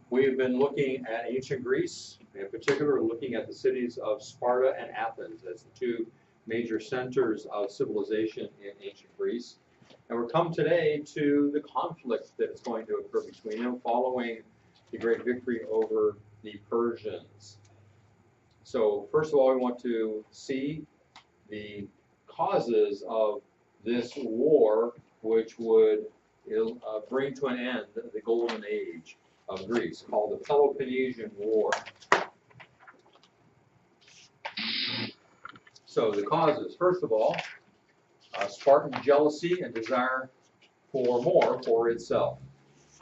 We've been looking at ancient Greece, in particular looking at the cities of Sparta and Athens as the two major centers of civilization in ancient Greece. And we're come today to the conflict that is going to occur between them following the great victory over the Persians. So first of all, we want to see the causes of this war, which would bring to an end the golden age of Greece, called the Peloponnesian War. So the causes, first of all, Spartan jealousy and desire for more for itself.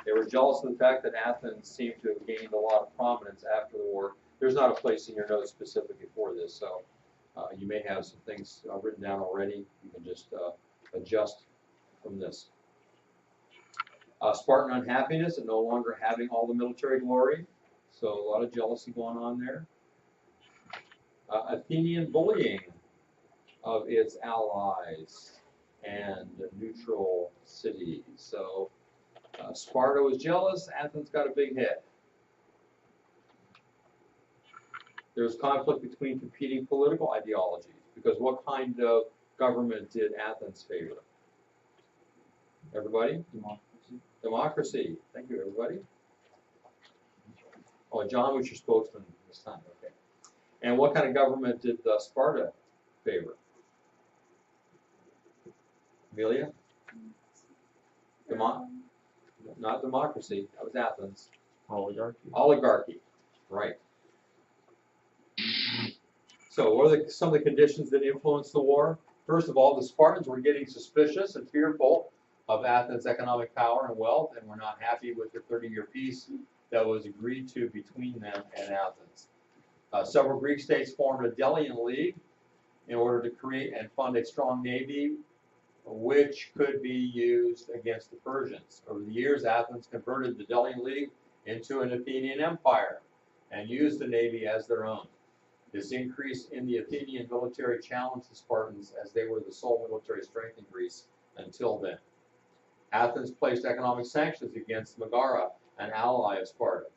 They were jealous of the fact that Athens seemed to have gained a lot of prominence after the war. There's not a place in your notes specifically for this, so you may have some things written down already. You can just adjust from this. Spartan unhappiness and no longer having all the military glory, so a lot of jealousy going on there. Athenian bullying of its allies and neutral cities. So Sparta was jealous, Athens got a big hit. There's conflict between competing political ideologies, because what kind of government did Athens favor? Everybody? Democracy. Democracy. Thank you, everybody. Oh, John was your spokesman this time. Okay. And what kind of government did Sparta favor? Amelia? Not democracy. That was Athens. Oligarchy. Oligarchy. Right. So what are some of the conditions that influenced the war? First of all, the Spartans were getting suspicious and fearful of Athens' economic power and wealth, and were not happy with the 30-year peace that was agreed to between them and Athens. Several Greek states formed a Delian League in order to create and fund a strong navy which could be used against the Persians. Over the years, Athens converted the Delian League into an Athenian empire and used the navy as their own. This increase in the Athenian military challenged the Spartans, as they were the sole military strength in Greece until then. Athens placed economic sanctions against Megara, an ally of Sparta.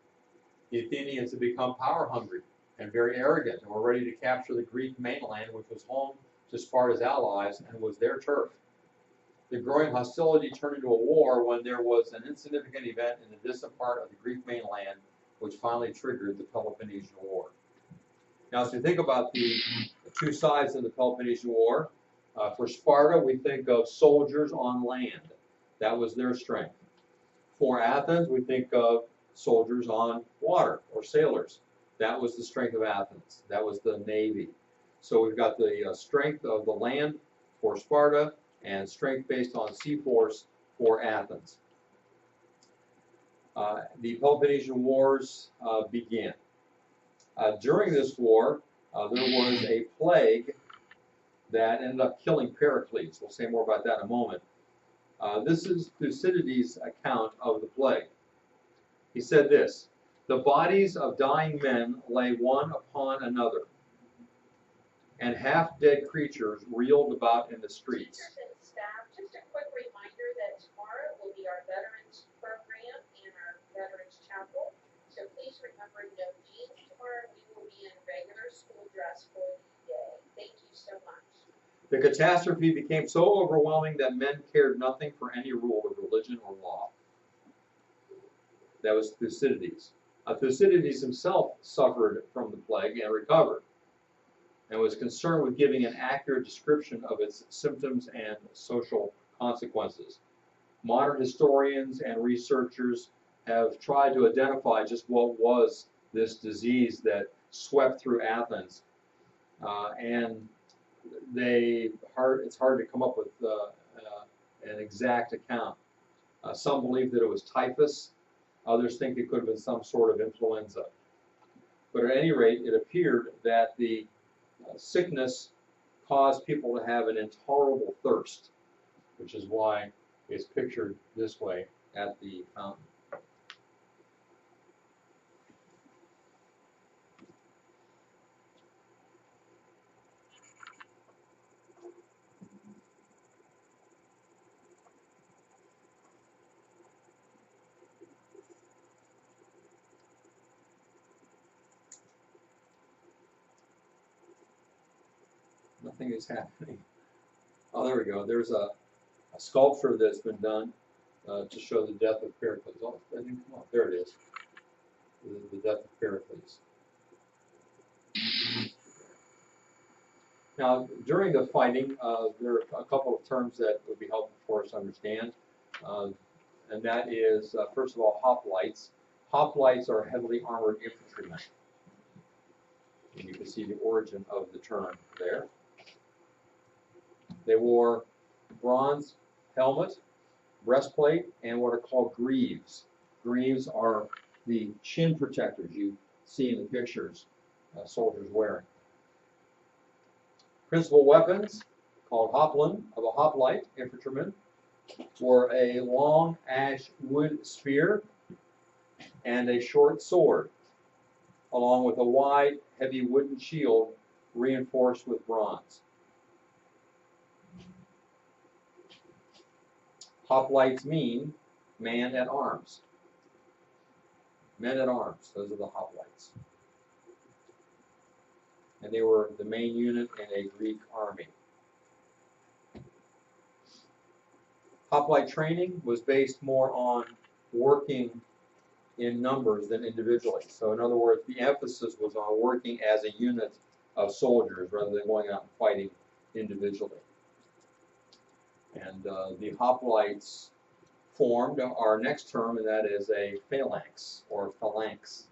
The Athenians had become power-hungry and very arrogant, and were ready to capture the Greek mainland, which was home to Sparta's allies and was their turf. The growing hostility turned into a war when there was an insignificant event in the distant part of the Greek mainland, which finally triggered the Peloponnesian War. Now, as we think about the two sides of the Peloponnesian War, for Sparta, we think of soldiers on land. That was their strength. For Athens, we think of soldiers on water, or sailors. That was the strength of Athens. That was the navy. So we've got the strength of the land for Sparta and strength based on sea force for Athens. The Peloponnesian Wars began. During this war, there was a plague that ended up killing Pericles. We'll say more about that in a moment. This is Thucydides' account of the plague. He said this: "The bodies of dying men lay one upon another, and half-dead creatures reeled about in the streets." Staff, just a quick reminder that tomorrow will be our Veterans Program and our Veterans Chapel. So please remember, no jeans tomorrow. We will be in regular school dress for the day. Thank you so much. The catastrophe became so overwhelming that men cared nothing for any rule of religion or law. That was Thucydides. Thucydides himself suffered from the plague and recovered, and was concerned with giving an accurate description of its symptoms and social consequences. Modern historians and researchers have tried to identify just what was this disease that swept through Athens, and it's hard to come up with an exact account. Some believe that it was typhus. Others think it could have been some sort of influenza. But at any rate, it appeared that the sickness caused people to have an intolerable thirst, which is why it's pictured this way at the fountain. Nothing is happening. Oh, there we go. There's a sculpture that's been done to show the death of Pericles. Oh, that didn't come up. There it is. The death of Pericles. Now, during the fighting, there are a couple of terms that would be helpful for us to understand. And that is, first of all, hoplites. Hoplites are heavily armored infantrymen. And you can see the origin of the term there. They wore bronze helmet, breastplate, and what are called greaves. Greaves are the chin protectors you see in the pictures soldiers wearing. Principal weapons, called hoplon of a hoplite infantryman, were a long ash wood spear and a short sword, along with a wide, heavy wooden shield reinforced with bronze. Hoplites mean man at arms. Men at arms, those are the hoplites. And they were the main unit in a Greek army. Hoplite training was based more on working in numbers than individually. So in other words, the emphasis was on working as a unit of soldiers rather than going out and fighting individually. And the hoplites formed our next term, and that is a phalanx or phalanx.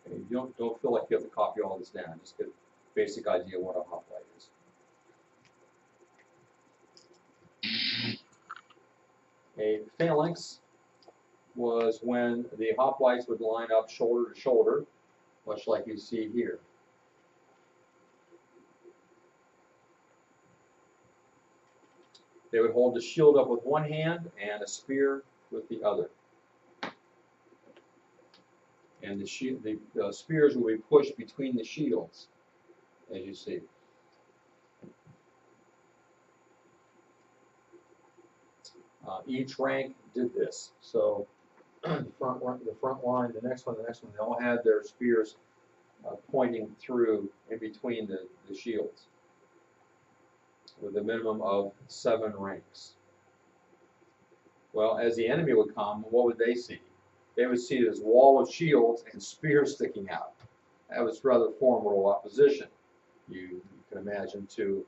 And you don't feel like you have to copy all this down. Just get a basic idea of what a hoplite is. A phalanx was when the hoplites would line up shoulder to shoulder, much like you see here. They would hold the shield up with one hand and a spear with the other. And the spears will be pushed between the shields, as you see. Each rank did this. So the front line, the next one, they all had their spears pointing through in between the shields, with a minimum of 7 ranks. Well, as the enemy would come, what would they see? They would see this wall of shields and spears sticking out. That was rather formidable opposition. You can imagine to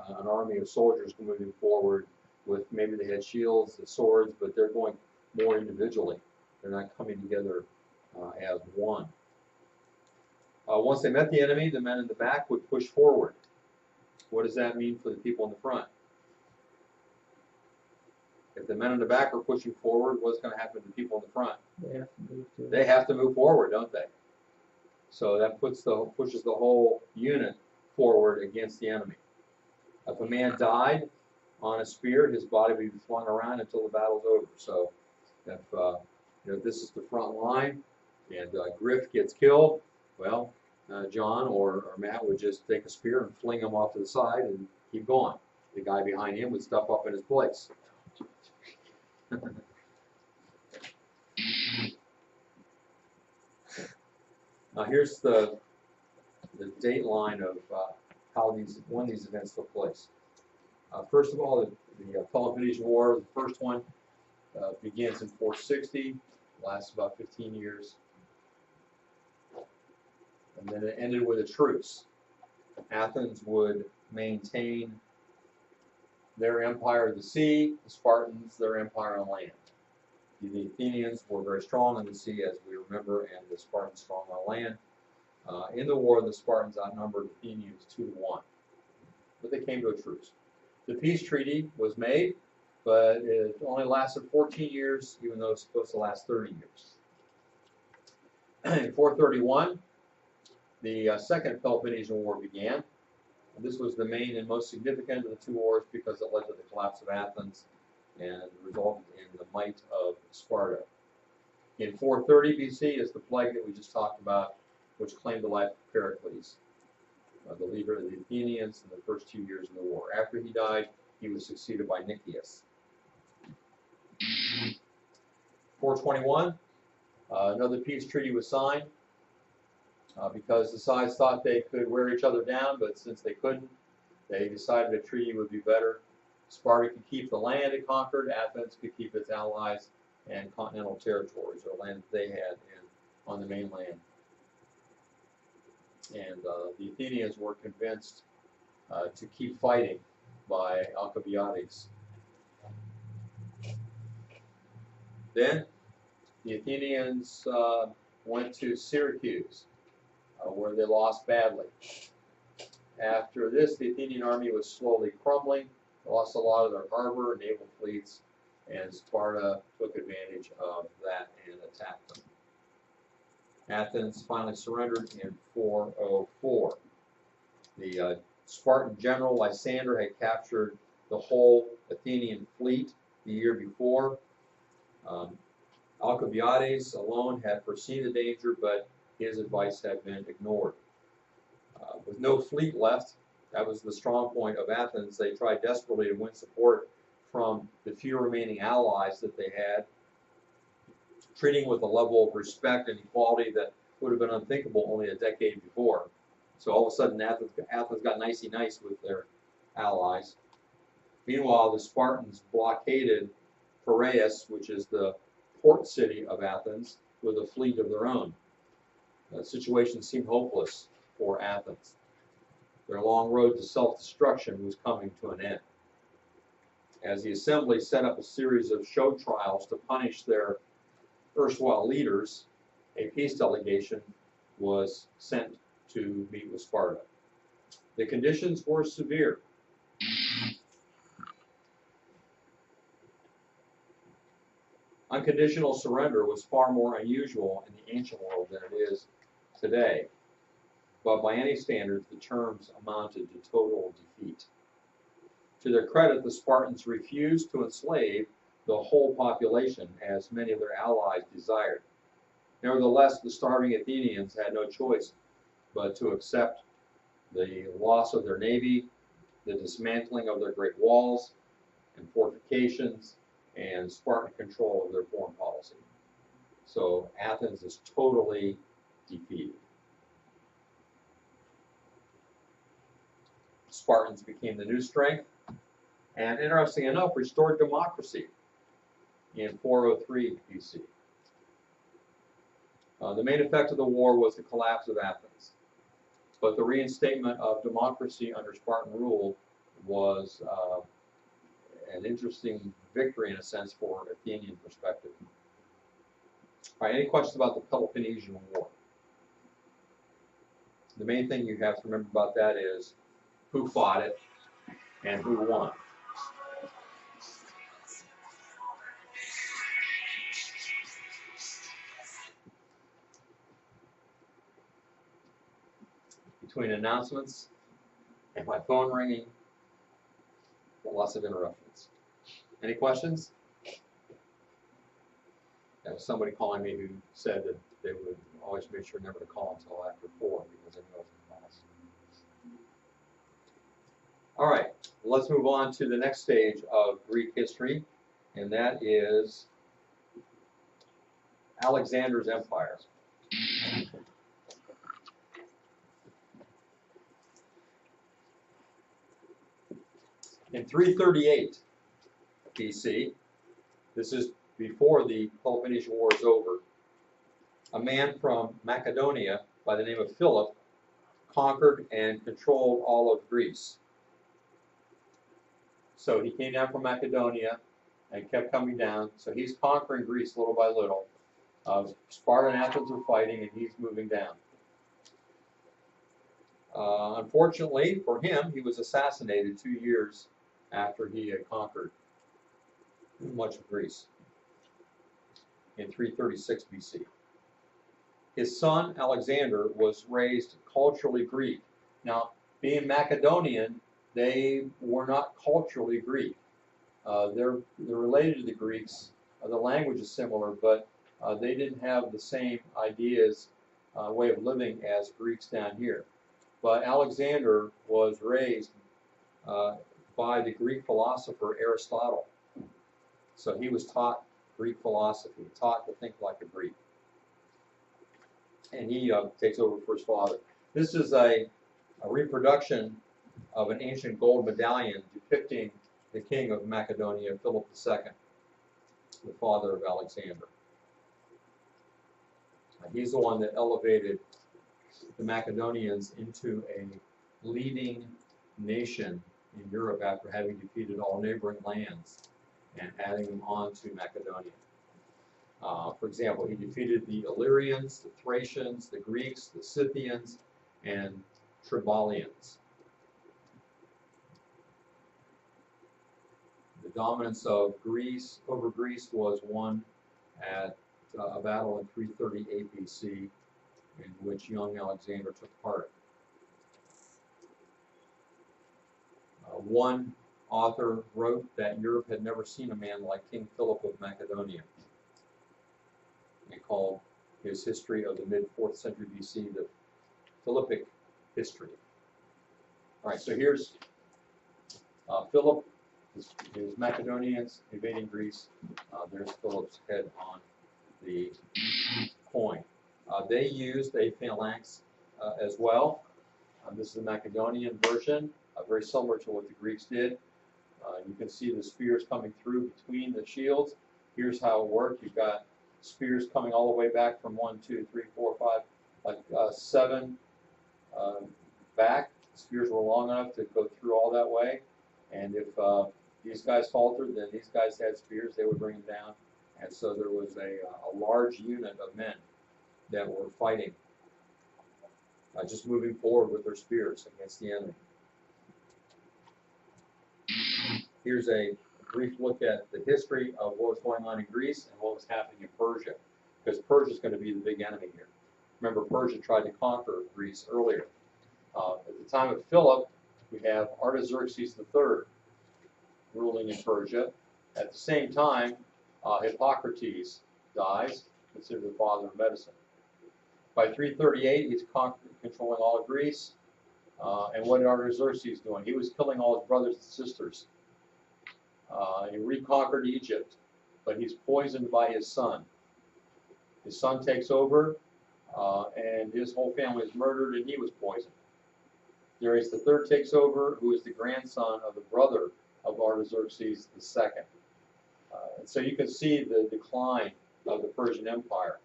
an army of soldiers moving forward with maybe they had shields and swords, but they're going more individually. They're not coming together as one. Once they met the enemy, the men in the back would push forward. What does that mean for the people in the front? If the men in the back are pushing forward, what's going to happen to the people in the front? They have to move forward, don't they? So that pushes the whole unit forward against the enemy. If a man died on a spear, his body would be flung around until the battle's over. So if this is the front line and Griff gets killed, well, John or Matt would just take a spear and fling him off to the side and keep going. The guy behind him would step up in his place. Now here's the date line of when these events took place. First of all, the Peloponnesian War, the first one, begins in 460, lasts about 15 years, and then it ended with a truce. Athens would maintain their empire of the sea, the Spartans their empire on land. The Athenians were very strong on the sea, as we remember, and the Spartans strong on land. In the war, the Spartans outnumbered the Athenians 2-1, but they came to a truce. The peace treaty was made, but it only lasted 14 years, even though it's supposed to last 30 years. In 431, the Second Peloponnesian War began. This was the main and most significant of the 2 wars because it led to the collapse of Athens and resulted in the might of Sparta. In 430 BC is the plague that we just talked about, which claimed the life of Pericles, the leader of the Athenians in the first 2 years of the war. After he died, he was succeeded by Nicias. 421, another peace treaty was signed. because the sides thought they could wear each other down, but since they couldn't, they decided a treaty would be better. Sparta could keep the land it conquered, Athens could keep its allies and continental territories, or land they had on the mainland. And the Athenians were convinced to keep fighting by Alcibiades. Then the Athenians went to Syracuse, where they lost badly. After this, the Athenian army was slowly crumbling. They lost a lot of their harbor and naval fleets, and Sparta took advantage of that and attacked them. Athens finally surrendered in 404. The Spartan general Lysander had captured the whole Athenian fleet the year before. Alcibiades alone had foreseen the danger, but his advice had been ignored. With no fleet left, that was the strong point of Athens. They tried desperately to win support from the few remaining allies that they had, treating with a level of respect and equality that would have been unthinkable only a decade before. So all of a sudden, Athens got nicey nice with their allies. Meanwhile, the Spartans blockaded Piraeus, which is the port city of Athens, with a fleet of their own. The situation seemed hopeless for Athens. Their long road to self-destruction was coming to an end. As the assembly set up a series of show trials to punish their erstwhile leaders, a peace delegation was sent to meet with Sparta. The conditions were severe. Unconditional surrender was far more unusual in the ancient world than it is today. But by any standards, the terms amounted to total defeat. To their credit, the Spartans refused to enslave the whole population, as many of their allies desired. Nevertheless, the starving Athenians had no choice but to accept the loss of their navy, the dismantling of their great walls and fortifications, and Spartan control of their foreign policy. So Athens is totally defeated. Spartans became the new strength, and interesting enough, restored democracy in 403 BC. The main effect of the war was the collapse of Athens, but the reinstatement of democracy under Spartan rule was an interesting victory in a sense for Athenian perspective. All right, any questions about the Peloponnesian War? The main thing you have to remember about that is who fought it and who won. Between announcements and my phone ringing, lots of interruptions. Any questions? There was somebody calling me who said that they would always make sure never to call until after 4 because they knew I was in class. All right, let's move on to the next stage of Greek history, and that is Alexander's empire. In 338 BC, this is before the Peloponnesian War is over, a man from Macedonia by the name of Philip conquered and controlled all of Greece. So he came down from Macedonia and kept coming down. So he's conquering Greece little by little. Sparta and Athens are fighting, and he's moving down. Unfortunately for him, he was assassinated 2 years after he had conquered much of Greece in 336 BC. His son, Alexander, was raised culturally Greek. Now, being Macedonian, they were not culturally Greek. They're related to the Greeks. The language is similar, but they didn't have the same ideas, way of living as Greeks down here. But Alexander was raised by the Greek philosopher Aristotle. So he was taught Greek philosophy, taught to think like a Greek. and he takes over for his father. This is a reproduction of an ancient gold medallion depicting the king of Macedonia, Philip II, the father of Alexander. He's the one that elevated the Macedonians into a leading nation in Europe after having defeated all neighboring lands and adding them on to Macedonia. For example, he defeated the Illyrians, the Thracians, the Greeks, the Scythians, and Triballians. The dominance of Greece over Greece was won at a battle in 338 BC, in which young Alexander took part. One author wrote that Europe had never seen a man like King Philip of Macedonia, and called his history of the mid-4th century BC the Philippic history. All right, so here's Philip, his Macedonians invading Greece. There's Philip's head on the coin. They used a phalanx as well. This is the Macedonian version, very similar to what the Greeks did. You can see the spears coming through between the shields. Here's how it worked. You've got spears coming all the way back from 1, 2, 3, 4, 5, like 7 back. Spears were long enough to go through all that way. And if these guys faltered, then these guys had spears, they would bring them down. And so there was a large unit of men that were fighting, just moving forward with their spears against the enemy. Here's a brief look at the history of what was going on in Greece and what was happening in Persia, because Persia is going to be the big enemy here. Remember, Persia tried to conquer Greece earlier. At the time of Philip, we have Artaxerxes III ruling in Persia. At the same time, Hippocrates dies, considered the father of medicine. By 338, he's controlling all of Greece. And what did Artaxerxes doing? He was killing all his brothers and sisters. He reconquered Egypt, but he's poisoned by his son. His son takes over, and his whole family is murdered, and he was poisoned. Darius III takes over, who is the grandson of the brother of Artaxerxes II. And so you can see the decline of the Persian Empire,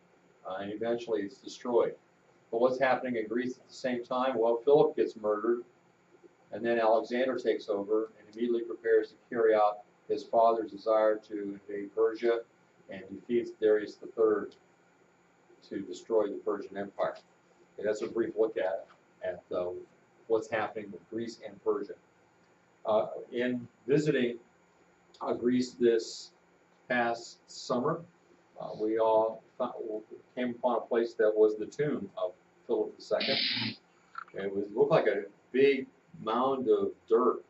and eventually it's destroyed. But what's happening in Greece at the same time? Well, Philip gets murdered, and then Alexander takes over and immediately prepares to carry out his father's desire to invade Persia and defeats Darius III to destroy the Persian Empire. Okay, that's a brief look at what's happening with Greece and Persia. In visiting Greece this past summer, we all came upon a place that was the tomb of Philip II. It looked like a big mound of dirt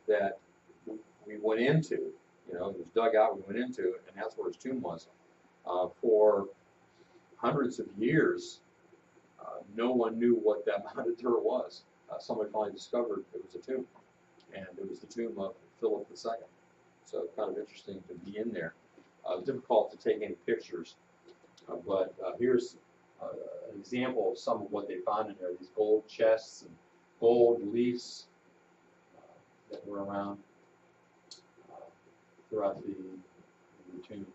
that we went into. You know, it was dug out, we went into it, and that's where his tomb was. For hundreds of years, no one knew what that mound of dirt was. Somebody finally discovered it was a tomb, and it was the tomb of Philip II. So kind of interesting to be in there. Difficult to take any pictures, but here's an example of some of what they found in there. These gold chests and gold leaves that were around throughout the tomb.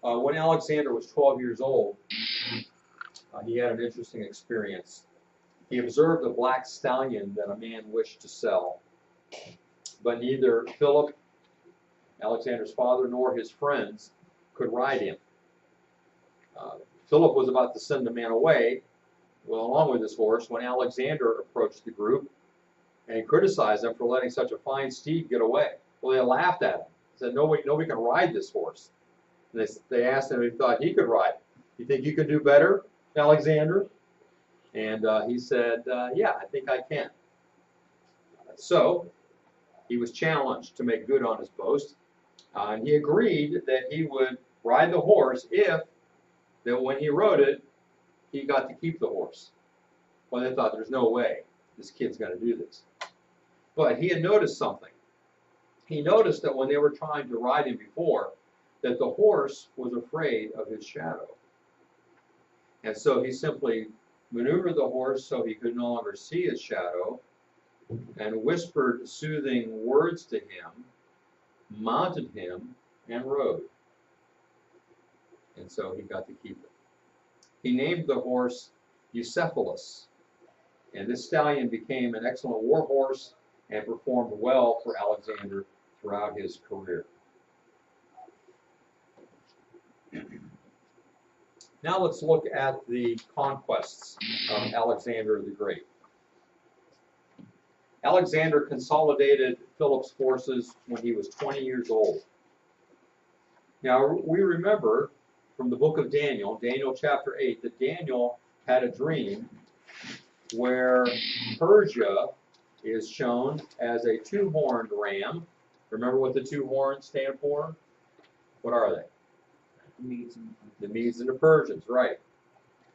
When Alexander was 12 years old, he had an interesting experience. He observed a black stallion that a man wished to sell, but neither Philip, Alexander's father, nor his friends could ride him. Philip was about to send the man away, along with his horse, when Alexander approached the group and criticized them for letting such a fine steed get away. Well, they laughed at him. Said, nobody can ride this horse. And they asked him if he thought he could ride. You think you can do better, Alexander? And he said, yeah, I think I can. So he was challenged to make good on his boast. And he agreed that he would ride the horse if, that when he rode it, he got to keep the horse. Well, they thought, there's no way this kid's going to do this. But he had noticed something. He noticed that when they were trying to ride him before, that the horse was afraid of his shadow. And so he simply maneuvered the horse so he could no longer see his shadow, and whispered soothing words to him, mounted him, and rode. And so he got to keep it. He named the horse Bucephalus, and this stallion became an excellent war horse and performed well for Alexander throughout his career. Now let's look at the conquests of Alexander the Great. Alexander consolidated Philip's forces when he was 20 years old. Now we remember from the book of Daniel, Daniel chapter 8, that Daniel had a dream where Persia is shown as a two-horned ram. Remember what the two horns stand for? What are they? The Medes and the Persians, right.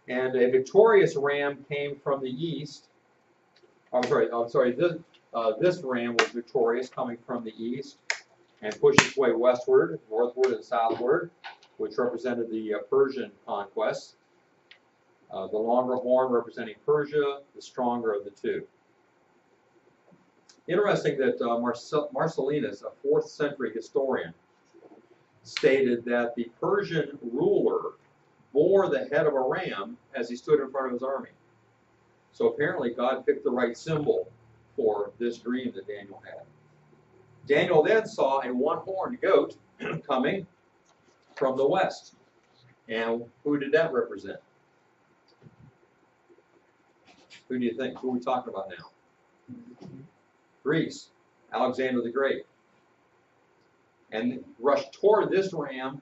And a victorious ram came from the east. This ram was victorious, coming from the east, and pushed its way westward, northward, and southward, which represented the Persian conquests. The longer horn representing Persia, the stronger of the two. Interesting that Marcellinus, a 4th century historian, stated that the Persian ruler bore the head of a ram as he stood in front of his army. So apparently God picked the right symbol for this dream that Daniel had. Daniel then saw a one-horned goat coming from the west. And who did that represent? Who do you think? Who are we talking about now? Greece, Alexander the Great. And rushed toward this ram,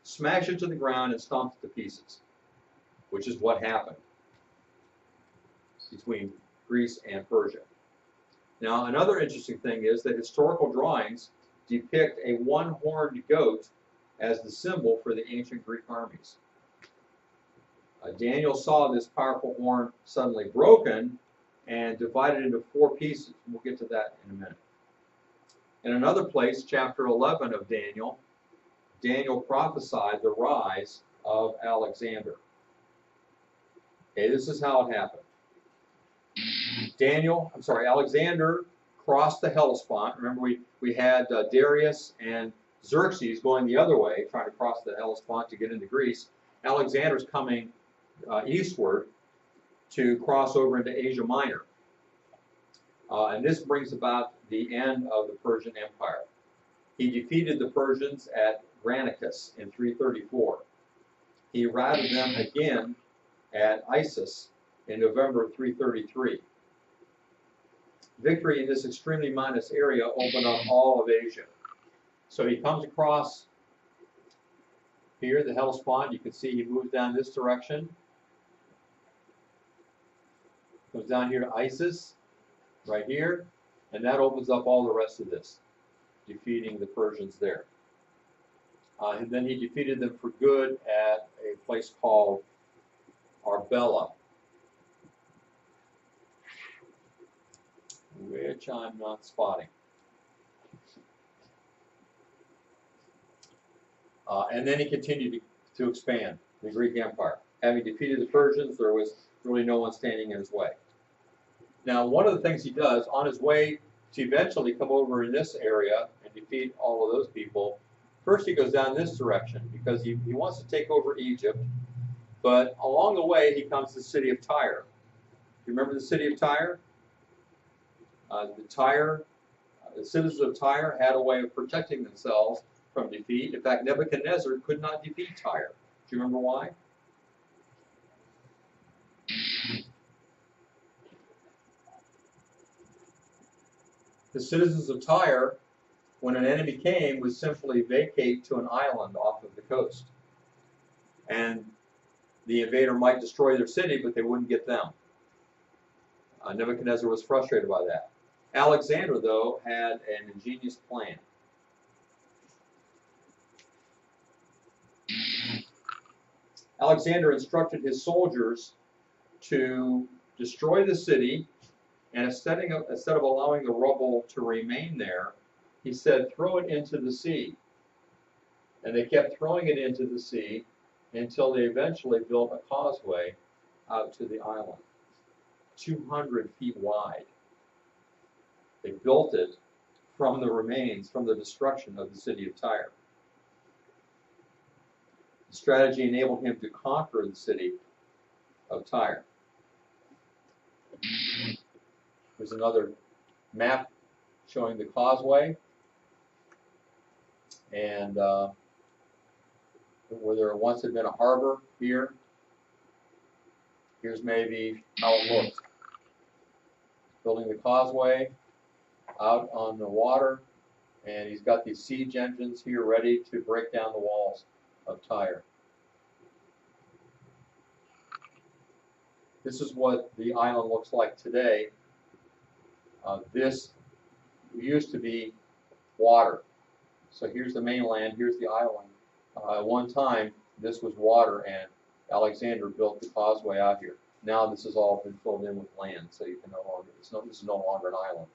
smashed it to the ground, and stomped it to pieces, which is what happened between Greece and Persia. Now, another interesting thing is that historical drawings depict a one-horned goat as the symbol for the ancient Greek armies. Daniel saw this powerful horn suddenly broken and divided into 4 pieces. We'll get to that in a minute. In another place, chapter 11 of Daniel, Daniel prophesied the rise of Alexander. Okay, this is how it happened. Alexander crossed the Hellespont. Remember, we had Darius and Xerxes going the other way, trying to cross the Hellespont to get into Greece. Alexander's coming eastward to cross over into Asia Minor. And this brings about the end of the Persian Empire. He defeated the Persians at Granicus in 334. He routed them again at Issus in November of 333. Victory in this extremely mountainous area opened up all of Asia. So he comes across here, the Hellespont. You can see he moves down this direction. Goes down here to Issus, right here, and that opens up all the rest of this, defeating the Persians there. And then he defeated them for good at a place called Arbela, which I'm not spotting. And then he continued to expand the Greek Empire. Having defeated the Persians, there was really no one standing in his way. Now, one of the things he does on his way to eventually come over in this area and defeat all of those people, first he goes down this direction because he wants to take over Egypt, but along the way he comes to the city of Tyre. Do you remember the city of Tyre? The citizens of Tyre had a way of protecting themselves from defeat. In fact, Nebuchadnezzar could not defeat Tyre. Do you remember why? The citizens of Tyre, when an enemy came, would simply vacate to an island off of the coast. And the invader might destroy their city, but they wouldn't get them. Nebuchadnezzar was frustrated by that. Alexander, though, had an ingenious plan. Alexander instructed his soldiers to destroy the city, and instead of allowing the rubble to remain there, he said, throw it into the sea. And they kept throwing it into the sea until they eventually built a causeway out to the island, 200 feet wide. They built it from the remains, from the destruction of the city of Tyre. The strategy enabled him to conquer the city of Tyre. There's another map showing the causeway, and where there once had been a harbor here. Here's maybe how it looked. Building the causeway out on the water, and he's got these siege engines here ready to break down the walls of Tyre. This is what the island looks like today. This used to be water. So here's the mainland, here's the island. At one time, this was water, and Alexander built the causeway out here. Now this has all been filled in with land, so you can no longer, this is no longer an island.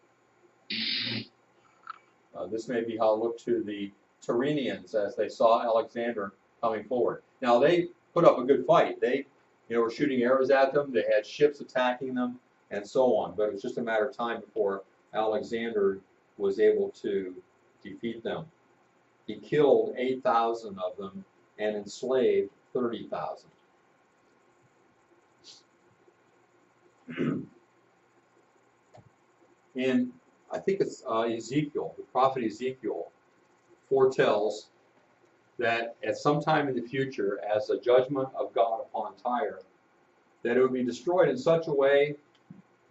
This may be how it looked to the Tyrrhenians as they saw Alexander coming forward. Now they put up a good fight. They were shooting arrows at them. They had ships attacking them, and so on. But it was just a matter of time before Alexander was able to defeat them. He killed 8,000 of them and enslaved 30,000. In, I think it's Ezekiel, the prophet Ezekiel foretells that at some time in the future, as a judgment of God upon Tyre, that it would be destroyed in such a way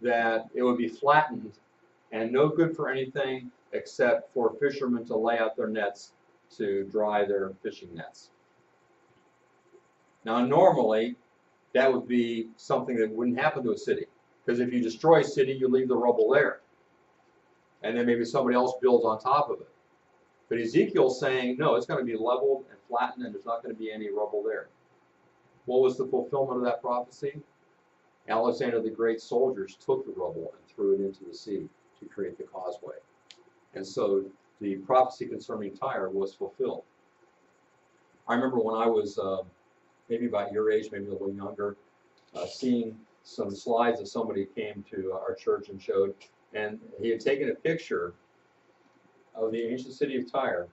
that it would be flattened and no good for anything except for fishermen to lay out their nets to dry their fishing nets. Now normally, that would be something that wouldn't happen to a city, because if you destroy a city, you leave the rubble there. And then maybe somebody else builds on top of it. But Ezekiel's saying, no, it's going to be leveled and flattened, and there's not going to be any rubble there. What was the fulfillment of that prophecy? Alexander the Great's soldiers took the rubble and threw it into the sea to create the causeway. And so the prophecy concerning Tyre was fulfilled. I remember when I was maybe about your age, maybe a little younger, seeing some slides that somebody came to our church and showed, and he had taken a picture of the ancient city of Tyre,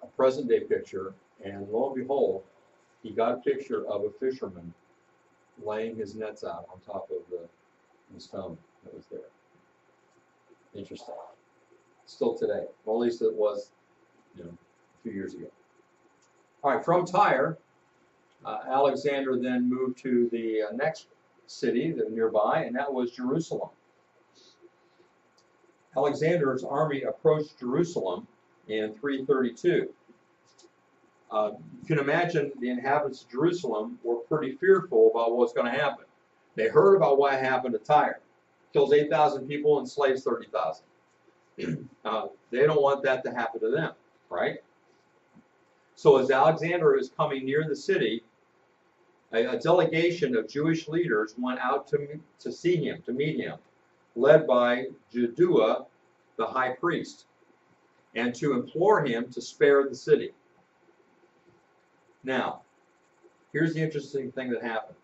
a present-day picture, and lo and behold, he got a picture of a fisherman laying his nets out on top of the stone that was there. Interesting. Still today. Well, at least it was, a few years ago. All right, from Tyre, Alexander then moved to the next city that nearby, and that was Jerusalem. Alexander's army approached Jerusalem in 332. You can imagine the inhabitants of Jerusalem were pretty fearful about what's going to happen. They heard about what happened to Tyre. Kills 8,000 people, enslaves 30,000. They don't want that to happen to them, right? So as Alexander is coming near the city, a delegation of Jewish leaders went out to see him, to meet him, led by Jedua, the high priest, and to implore him to spare the city. Now, here's the interesting thing that happened.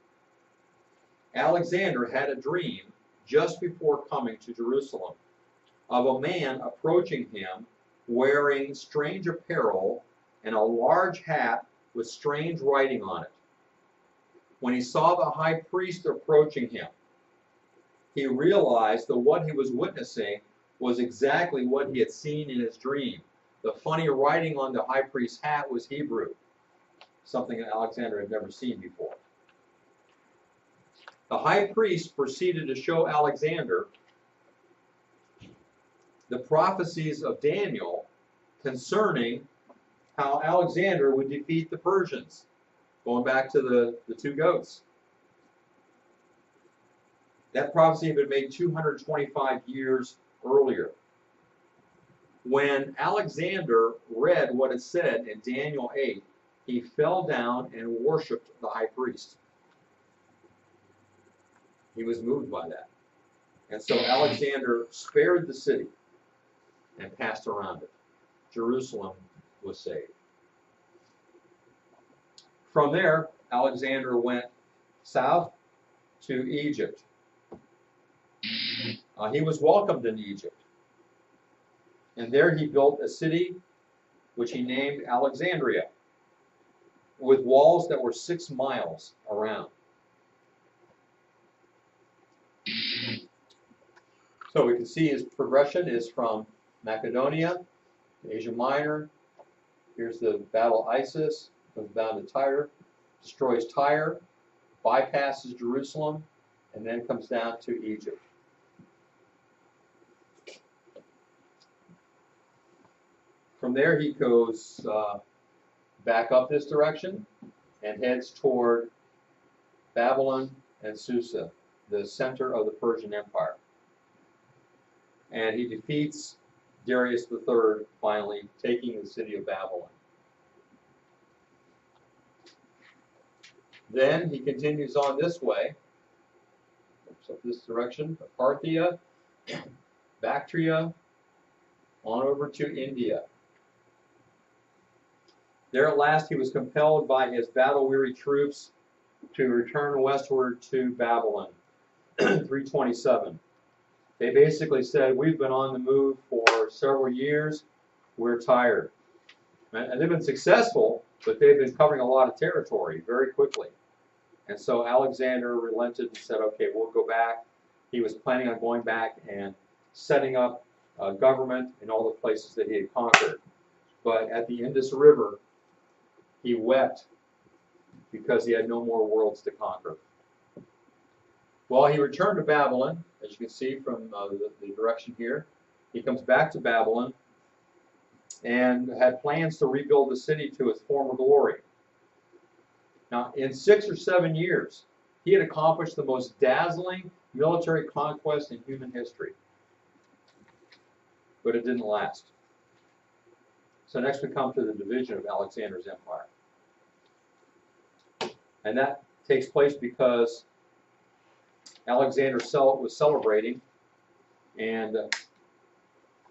Alexander had a dream just before coming to Jerusalem of a man approaching him wearing strange apparel and a large hat with strange writing on it. When he saw the high priest approaching him, he realized that what he was witnessing was exactly what he had seen in his dream. The funny writing on the high priest's hat was Hebrew, something that Alexander had never seen before. The high priest proceeded to show Alexander the prophecies of Daniel concerning how Alexander would defeat the Persians, going back to the two goats. That prophecy had been made 225 years earlier. When Alexander read what it said in Daniel 8, he fell down and worshipped the high priest. He was moved by that. And so Alexander spared the city and passed around it. Jerusalem was saved. From there, Alexander went south to Egypt. He was welcomed in Egypt. And there he built a city which he named Alexandria, with walls that were 6 miles around. So we can see his progression is from Macedonia, Asia Minor. Here's the Battle of Isis, comes down to Tyre, destroys Tyre, bypasses Jerusalem, and then comes down to Egypt. From there he goes back up this direction and heads toward Babylon and Susa, the center of the Persian Empire. And he defeats Darius III, finally taking the city of Babylon. Then he continues on this way, so this direction, Parthia, Bactria, on over to India. There at last he was compelled by his battle-weary troops to return westward to Babylon, 327. They basically said, we've been on the move for several years, we're tired. And they've been successful, but they've been covering a lot of territory very quickly. And so Alexander relented and said, okay, we'll go back. He was planning on going back and setting up a government in all the places that he had conquered. But at the Indus River, he wept because he had no more worlds to conquer. Well, he returned to Babylon, as you can see from the direction here. He comes back to Babylon and had plans to rebuild the city to its former glory. Now, in 6 or 7 years, he had accomplished the most dazzling military conquest in human history. But it didn't last. So next we come to the division of Alexander's empire. And that takes place because Alexander was celebrating and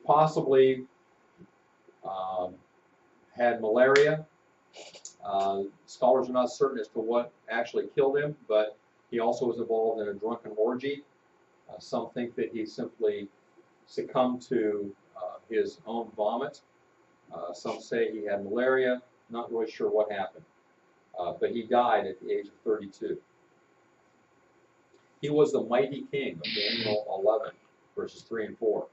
possibly had malaria. Scholars are not certain as to what actually killed him, but he also was involved in a drunken orgy. Some think that he simply succumbed to his own vomit. Some say he had malaria. Not really sure what happened. But he died at the age of 32. He was the mighty king of Daniel 11, verses 3 and 4.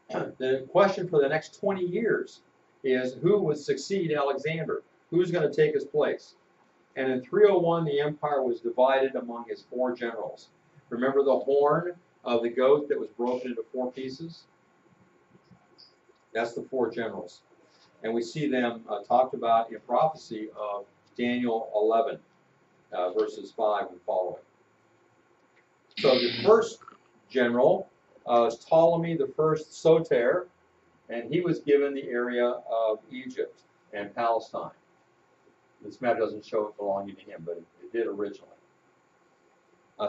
The question for the next 20 years is who would succeed Alexander? Who's going to take his place? And in 301, the empire was divided among his 4 generals. Remember the horn of the goat that was broken into 4 pieces? That's the 4 generals. And we see them talked about in prophecy of Daniel 11, verses 5 and following. So the first general is Ptolemy I Soter, and he was given the area of Egypt and Palestine. This map doesn't show it belonging to him, but it did originally.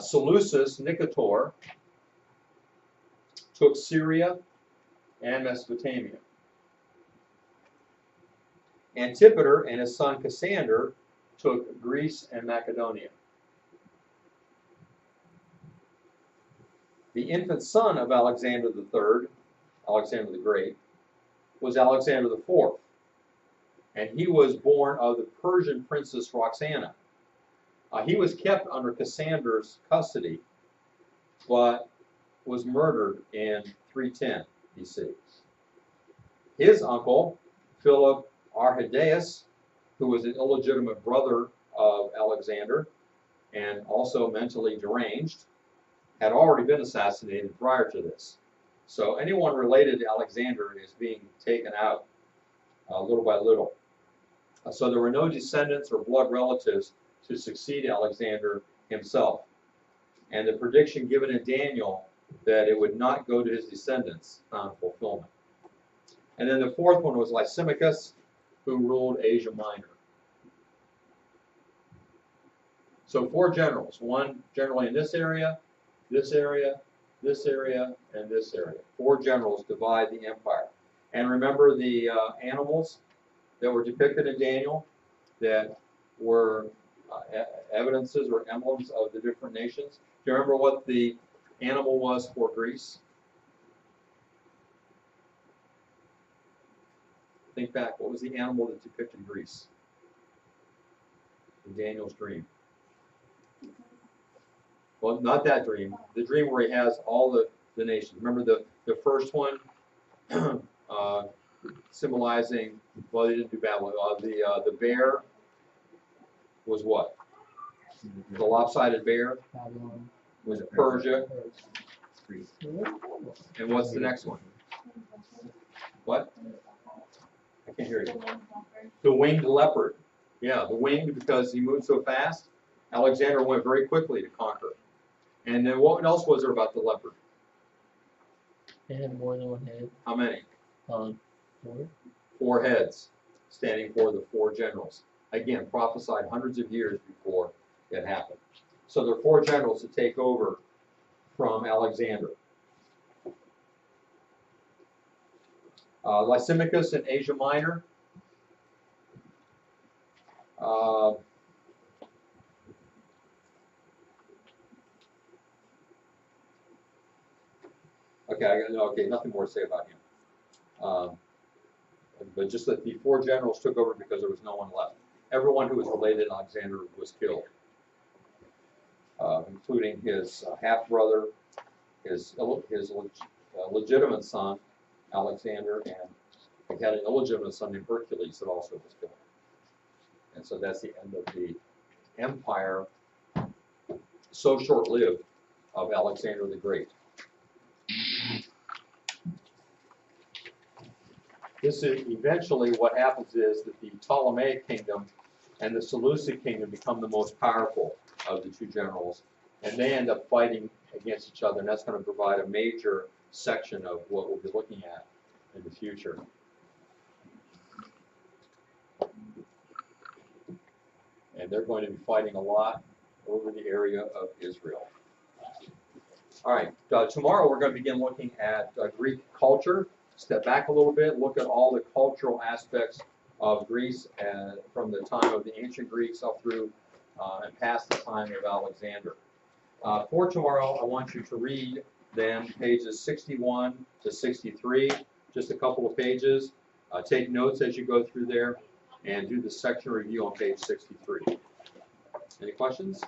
Seleucus Nicator took Syria and Mesopotamia. Antipater and his son Cassander took Greece and Macedonia. The infant son of Alexander III, Alexander the Great, was Alexander IV, and he was born of the Persian princess Roxana. He was kept under Cassander's custody, but was murdered in 310 BC. His uncle, Philip Arrhidaeus, who was an illegitimate brother of Alexander and also mentally deranged, had already been assassinated prior to this. So anyone related to Alexander is being taken out little by little. So there were no descendants or blood relatives to succeed Alexander himself. And the prediction given in Daniel that it would not go to his descendants found fulfillment. And then the 4th one was Lysimachus, who ruled Asia Minor. So 4 generals, one generally in this area, this area, this area, and this area. 4 generals divide the empire. And remember the animals that were depicted in Daniel that were evidences or emblems of the different nations. Do you remember what the animal was for Greece? Think back. What was the animal that depicted Greece in Daniel's dream? Well, not that dream. The dream where he has all the nations. Remember the first one symbolizing, well, they didn't do Babylon. The bear was what? The lopsided bear was Persia. And what's the next one? What? I can't hear you. The winged leopard. Yeah, the winged because he moved so fast. Alexander went very quickly to conquer. And then what else was there about the leopard? It had more than one head. How many? 4. 4 heads, standing for the 4 generals. Again, prophesied hundreds of years before it happened. So there are 4 generals to take over from Alexander. Lysimachus in Asia Minor. Okay, nothing more to say about him. But just that the 4 generals took over because there was no one left. Everyone who was related to Alexander was killed, including his half-brother, his legitimate son, Alexander, and he had an illegitimate son named Hercules that also was killed. And so that's the end of the empire, so short-lived, of Alexander the Great. This is eventually what happens is that the Ptolemaic kingdom and the Seleucid kingdom become the most powerful of the 2 generals, and they end up fighting against each other, and that's going to provide a major section of what we'll be looking at in the future. And they're going to be fighting a lot over the area of Israel. All right, tomorrow we're going to begin looking at Greek culture. Step back a little bit, look at all the cultural aspects of Greece from the time of the ancient Greeks up through and past the time of Alexander. For tomorrow, I want you to read then pages 61 to 63, just a couple of pages. Take notes as you go through there and do the section review on page 63. Any questions?